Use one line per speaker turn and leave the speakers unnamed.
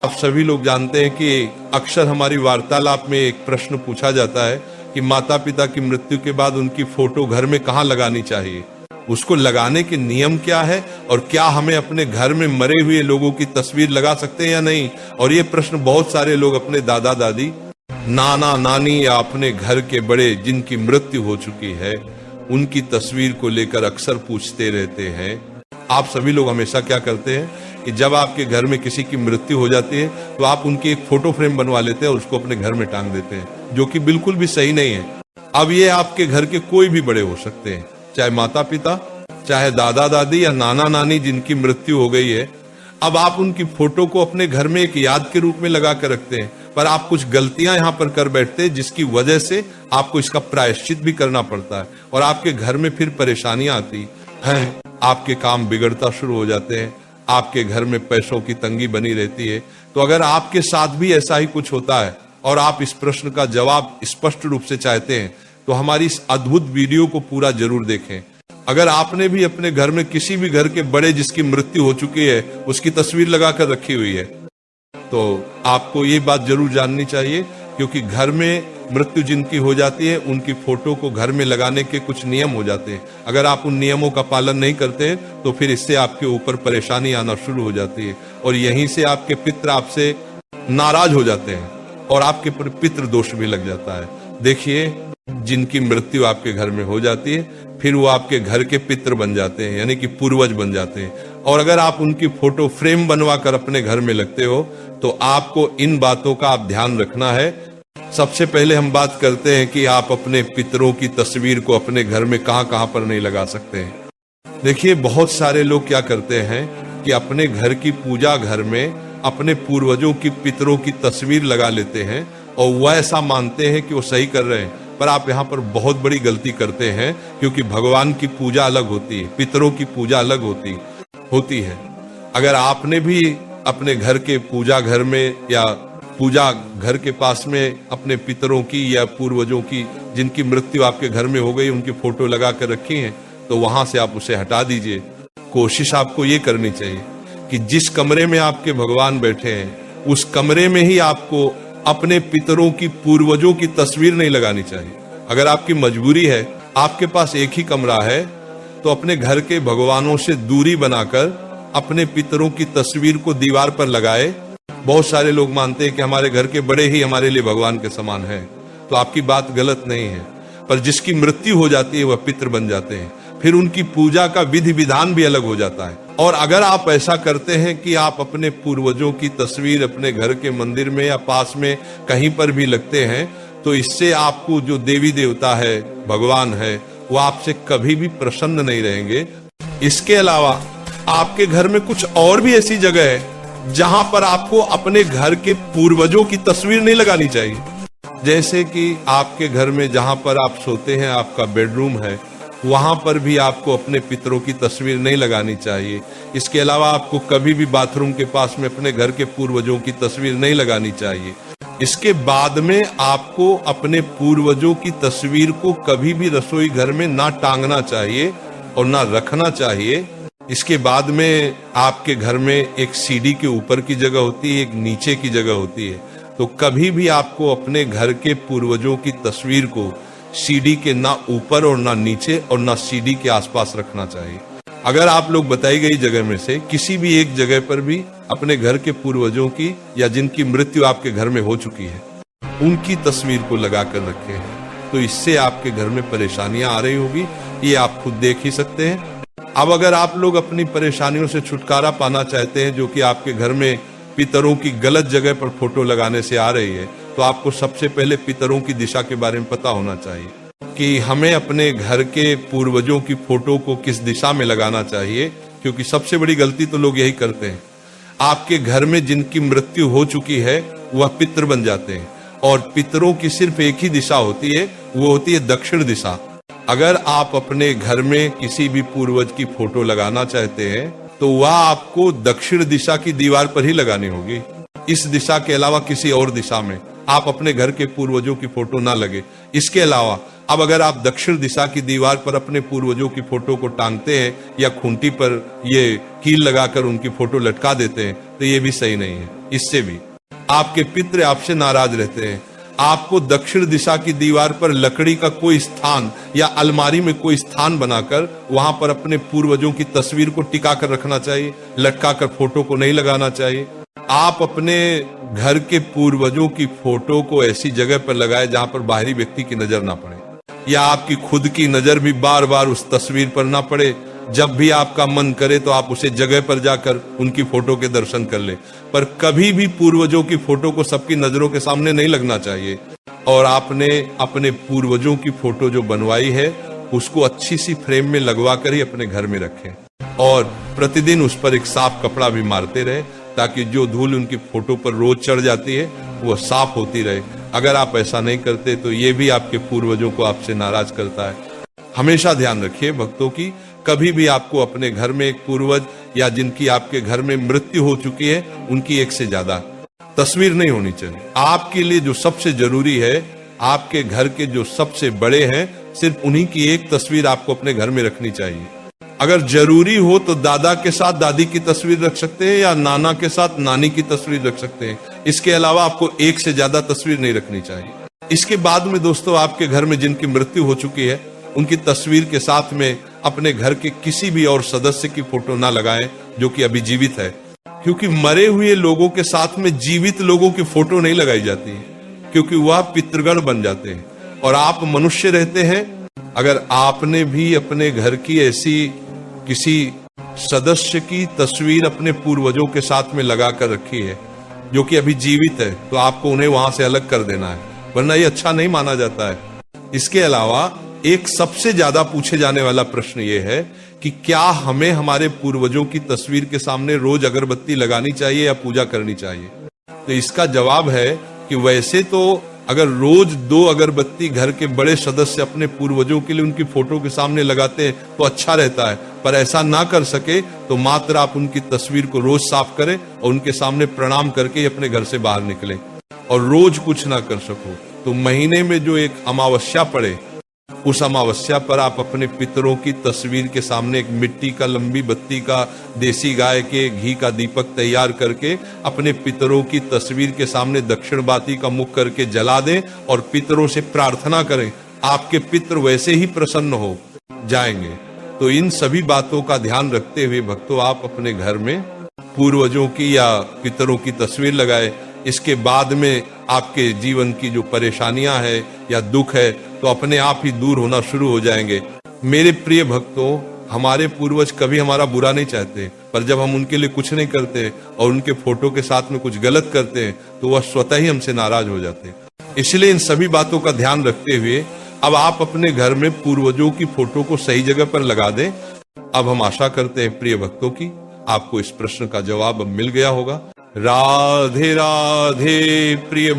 आप सभी लोग जानते हैं कि अक्सर हमारी वार्तालाप में एक प्रश्न पूछा जाता है कि माता पिता की मृत्यु के बाद उनकी फोटो घर में कहाँ लगानी चाहिए, उसको लगाने के नियम क्या है और क्या हमें अपने घर में मरे हुए लोगों की तस्वीर लगा सकते हैं या नहीं। और ये प्रश्न बहुत सारे लोग अपने दादा दादी, नाना नानी या अपने घर के बड़े जिनकी मृत्यु हो चुकी है उनकी तस्वीर को लेकर अक्सर पूछते रहते हैं। आप सभी लोग हमेशा क्या करते हैं कि जब आपके घर में किसी की मृत्यु हो जाती है तो आप उनकी एक फोटो फ्रेम बनवा लेते हैं और उसको अपने घर में टांग देते हैं, जो कि बिल्कुल भी सही नहीं है। अब ये आपके घर के कोई भी बड़े हो सकते हैं, चाहे माता पिता, चाहे दादा दादी या नाना नानी जिनकी मृत्यु हो गई है। अब आप उनकी फोटो को अपने घर में एक याद के रूप में लगा कर रखते हैं, पर आप कुछ गलतियां यहाँ पर कर बैठते हैं जिसकी वजह से आपको इसका प्रायश्चित भी करना पड़ता है और आपके घर में फिर परेशानियां आती हैं, आपके काम बिगड़ता शुरू हो जाते हैं, आपके घर में पैसों की तंगी बनी रहती है। तो अगर आपके साथ भी ऐसा ही कुछ होता है और आप इस प्रश्न का जवाब स्पष्ट रूप से चाहते हैं तो हमारी इस अद्भुत वीडियो को पूरा जरूर देखें। अगर आपने भी अपने घर में किसी भी घर के बड़े जिसकी मृत्यु हो चुकी है उसकी तस्वीर लगा कर रखी हुई है तो आपको ये बात जरूर जाननी चाहिए, क्योंकि घर में मृत्यु जिनकी हो जाती है उनकी फोटो को घर में लगाने के कुछ नियम हो जाते हैं। अगर आप उन नियमों का पालन नहीं करते तो फिर इससे आपके ऊपर परेशानी आना शुरू हो जाती है और यहीं से आपके पितृ आपसे नाराज हो जाते हैं और आपके पितृ दोष भी लग जाता है। देखिए, जिनकी मृत्यु आपके घर में हो जाती है फिर वो आपके घर के पितृ बन जाते हैं, यानी कि पूर्वज बन जाते हैं। और अगर आप उनकी फोटो फ्रेम बनवा कर अपने घर में लगते हो तो आपको इन बातों का आप ध्यान रखना है। सबसे पहले हम बात करते हैं कि आप अपने पितरों की तस्वीर को अपने घर में कहां पर नहीं लगा सकते हैं। देखिए, बहुत सारे लोग क्या करते हैं कि अपने घर की पूजा घर में अपने पूर्वजों की पितरों की तस्वीर लगा लेते हैं और वह ऐसा मानते हैं कि वो सही कर रहे हैं, पर आप यहाँ पर बहुत बड़ी गलती करते हैं, क्योंकि भगवान की पूजा अलग होती है, पितरों की पूजा अलग होती है। अगर आपने भी अपने घर के पूजा घर में या पूजा घर के पास में अपने पितरों की या पूर्वजों की जिनकी मृत्यु आपके घर में हो गई उनकी फोटो लगा कर रखी है तो वहां से आप उसे हटा दीजिए। कोशिश आपको ये करनी चाहिए कि जिस कमरे में आपके भगवान बैठे हैं उस कमरे में ही आपको अपने पितरों की पूर्वजों की तस्वीर नहीं लगानी चाहिए। अगर आपकी मजबूरी है, आपके पास एक ही कमरा है, तो अपने घर के भगवानों से दूरी बनाकर अपने पितरों की तस्वीर को दीवार पर लगाए। बहुत सारे लोग मानते हैं कि हमारे घर के बड़े ही हमारे लिए भगवान के समान हैं, तो आपकी बात गलत नहीं है, पर जिसकी मृत्यु हो जाती है वह पितृ बन जाते हैं, फिर उनकी पूजा का विधि विधान भी अलग हो जाता है। और अगर आप ऐसा करते हैं कि आप अपने पूर्वजों की तस्वीर अपने घर के मंदिर में या पास में कहीं पर भी लगते हैं तो इससे आपको जो देवी देवता है, भगवान है, वो आपसे कभी भी प्रसन्न नहीं रहेंगे। इसके अलावा आपके घर में कुछ और भी ऐसी जगह है जहां पर आपको अपने घर के पूर्वजों की तस्वीर नहीं लगानी चाहिए। जैसे कि आपके घर में जहां पर आप सोते हैं, आपका बेडरूम है, वहां पर भी आपको अपने पितरों की तस्वीर नहीं लगानी चाहिए। इसके अलावा आपको कभी भी बाथरूम के पास में अपने घर के पूर्वजों की तस्वीर नहीं लगानी चाहिए। इसके बाद में आपको अपने पूर्वजों की तस्वीर को कभी भी रसोई घर में ना टांगना चाहिए और ना रखना चाहिए। इसके बाद में आपके घर में एक सीढ़ी के ऊपर की जगह होती है, एक नीचे की जगह होती है, तो कभी भी आपको अपने घर के पूर्वजों की तस्वीर को सीढ़ी के ना ऊपर और ना नीचे और ना सीढ़ी के आसपास रखना चाहिए। अगर आप लोग बताई गई जगह में से किसी भी एक जगह पर भी अपने घर के पूर्वजों की या जिनकी मृत्यु आपके घर में हो चुकी है उनकी तस्वीर को लगा कर रखे हैं तो इससे आपके घर में परेशानियां आ रही होगी, ये आप खुद देख ही सकते हैं। अब अगर आप लोग अपनी परेशानियों से छुटकारा पाना चाहते हैं, जो कि आपके घर में पितरों की गलत जगह पर फोटो लगाने से आ रही है, तो आपको सबसे पहले पितरों की दिशा के बारे में पता होना चाहिए कि हमें अपने घर के पूर्वजों की फोटो को किस दिशा में लगाना चाहिए, क्योंकि सबसे बड़ी गलती तो लोग यही करते हैं। आपके घर में जिनकी मृत्यु हो चुकी है वह पितृ बन जाते हैं और पितरों की सिर्फ एक ही दिशा होती है, वो होती है दक्षिण दिशा। अगर आप अपने घर में किसी भी पूर्वज की फोटो लगाना चाहते हैं तो वह आपको दक्षिण दिशा की दीवार पर ही लगानी होगी। इस दिशा के अलावा किसी और दिशा में आप अपने घर के पूर्वजों की फोटो ना लगे। इसके अलावा अब अगर आप दक्षिण दिशा की दीवार पर अपने पूर्वजों की फोटो को टांगते हैं या खूंटी पर ये कील लगाकर उनकी फोटो लटका देते हैं तो ये भी सही नहीं है। इससे भी आपके पितृ आपसे नाराज रहते हैं। आपको दक्षिण दिशा की दीवार पर लकड़ी का कोई स्थान या अलमारी में कोई स्थान बनाकर वहां पर अपने पूर्वजों की तस्वीर को टिका कर रखना चाहिए, लटका कर फोटो को नहीं लगाना चाहिए। आप अपने घर के पूर्वजों की फोटो को ऐसी जगह पर लगाए जहां पर बाहरी व्यक्ति की नजर ना पड़े, या आपकी खुद की नजर भी बार बार उस तस्वीर पर ना पड़े। जब भी आपका मन करे तो आप उसे जगह पर जाकर उनकी फोटो के दर्शन कर ले, पर कभी भी पूर्वजों की फोटो को सबकी नजरों के सामने नहीं लगना चाहिए। और आपने अपने पूर्वजों की फोटो जो बनवाई है उसको अच्छी सी फ्रेम में लगवा कर ही अपने घर में रखें, और प्रतिदिन उस पर एक साफ कपड़ा भी मारते रहे, ताकि जो धूल उनकी फोटो पर रोज चढ़ जाती है वो साफ होती रहे। अगर आप ऐसा नहीं करते तो ये भी आपके पूर्वजों को आपसे नाराज करता है। हमेशा ध्यान रखिए भक्तों की, कभी भी आपको अपने घर में एक पूर्वज या जिनकी आपके घर में मृत्यु हो चुकी है उनकी एक से ज्यादा तस्वीर नहीं होनी चाहिए। आपके लिए जो सबसे जरूरी है, आपके घर के जो सबसे बड़े हैं, सिर्फ उन्हीं की एक तस्वीर आपको अपने घर में रखनी चाहिए। अगर जरूरी हो तो दादा के साथ दादी की तस्वीर रख सकते हैं या नाना के साथ नानी की तस्वीर रख सकते हैं। इसके अलावा आपको एक से ज्यादा तस्वीर नहीं रखनी चाहिए। इसके बाद में दोस्तों, आपके घर में जिनकी मृत्यु हो चुकी है उनकी तस्वीर के साथ में अपने घर के किसी भी और सदस्य की फोटो ना लगाएं जो कि अभी जीवित है, क्योंकि मरे हुए लोगों के साथ में जीवित लोगों की फोटो नहीं लगाई जाती है, क्योंकि वह पितृगण बन जाते हैं और आप मनुष्य रहते हैं। अगर आपने भी अपने घर की ऐसी किसी सदस्य की तस्वीर अपने पूर्वजों के साथ में लगा कर रखी है जो कि अभी जीवित है, तो आपको उन्हें वहां से अलग कर देना है, वरना ये अच्छा नहीं माना जाता है। इसके अलावा एक सबसे ज्यादा पूछे जाने वाला प्रश्न ये है कि क्या हमें हमारे पूर्वजों की तस्वीर के सामने रोज अगरबत्ती लगानी चाहिए या पूजा करनी चाहिए? तो इसका जवाब है कि वैसे तो अगर रोज 2 अगरबत्ती घर के बड़े सदस्य अपने पूर्वजों के लिए उनकी फोटो के सामने लगाते हैं तो अच्छा रहता है, पर ऐसा ना कर सके तो मात्र आप उनकी तस्वीर को रोज साफ करें और उनके सामने प्रणाम करके अपने घर से बाहर निकलें। और रोज कुछ ना कर सको तो महीने में जो एक अमावस्या पड़े, उस अमावस्या पर आप अपने पितरों की तस्वीर के सामने एक मिट्टी का लंबी बत्ती का देसी गाय के घी का दीपक तैयार करके अपने पितरों की तस्वीर के सामने दक्षिण बाती का मुख करके जला दें और पितरों से प्रार्थना करें। आपके पितर वैसे ही प्रसन्न हो जाएंगे। तो इन सभी बातों का ध्यान रखते हुए भक्तों, आप अपने घर में पूर्वजों की या पितरों की तस्वीर लगाए। इसके बाद में आपके जीवन की जो परेशानियां है या दुख है तो अपने आप ही दूर होना शुरू हो जाएंगे। मेरे प्रिय भक्तों, हमारे पूर्वज कभी हमारा बुरा नहीं चाहते, पर जब हम उनके लिए कुछ नहीं करते और उनके फोटो के साथ में कुछ गलत करते हैं तो वह स्वतः ही हमसे नाराज हो जाते हैं। इसलिए इन सभी बातों का ध्यान रखते हुए अब आप अपने घर में पूर्वजों की फोटो को सही जगह पर लगा दें। अब हम आशा करते हैं प्रिय भक्तों की आपको इस प्रश्न का जवाब अब मिल गया होगा। राधे राधे प्रिय